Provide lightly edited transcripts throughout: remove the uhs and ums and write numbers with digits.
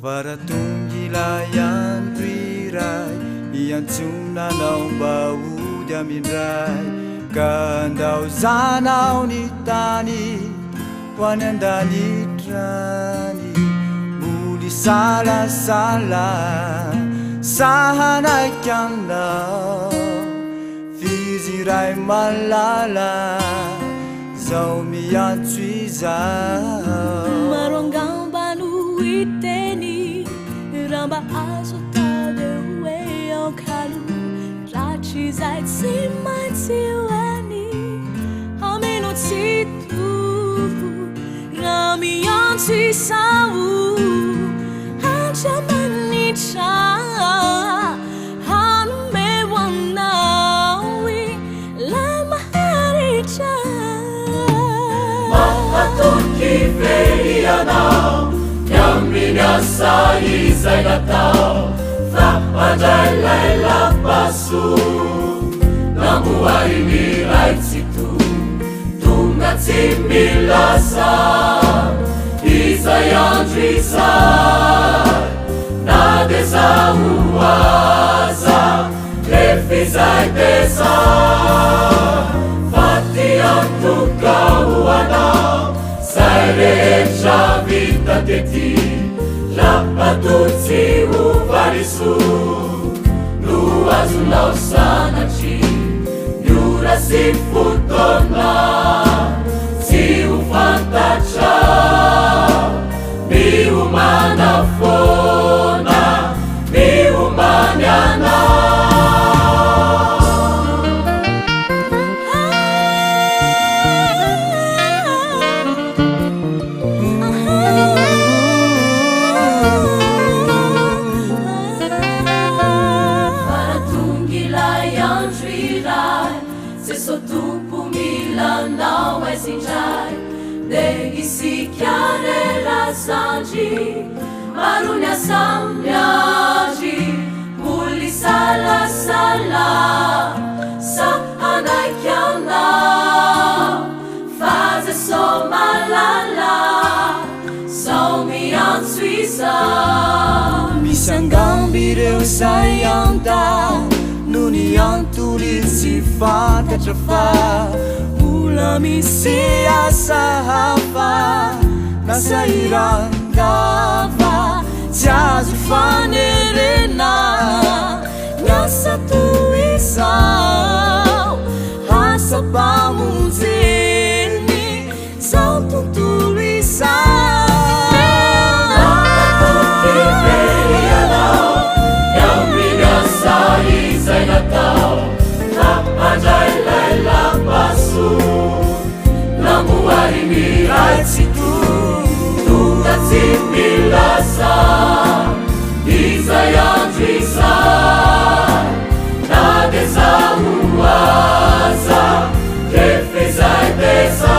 Faratunggila yang rirai yang tunanau bau diamindrai kandau zanau nitani wanandani trani muli salah sahanai kyanglau fizirai malala zau miyan cui zau maronggang banu iteni ramba aso tade weo kalu rachi zai simai siwani ameno situ rami yang cui sau hanchamani cha hanme wanawi lama hari cha Mahatuki ferianau yang minasai zai Natal Fapadai lapasu namuai mirai situ tungat similasa Isayang trisai nadesa uaza lefizai desa fatiang tukau anau sai vita teti lapatutsi uvarisu nuazunau sanachi yura si futona si ufantacha mi umana fona mi umanyana Não é sinjai de isi chiare rasanji marunya samyaji muli sala sahana kyana faze so malala so mian suisa misanggang bireu sayang ta nuni yang tulis sifat katrafa misi asahafa nasa irangava jazu fanerena nasa tuisau hasa pamuzeni sau tutulisau Namuari mirai situ tungat similasa Isayang trisai nadesa uaza lefizai desa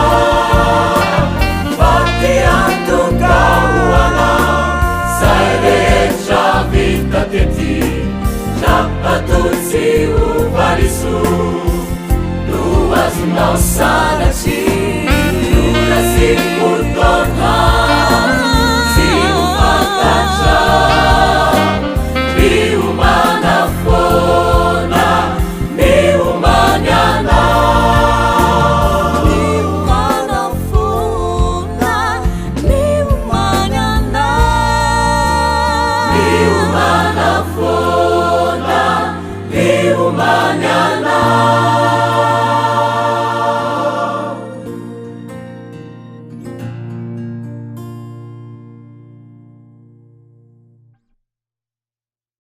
fatiang tukau anau sai vita teti lapatutsi uvarisu nuazunau sanachi Nasib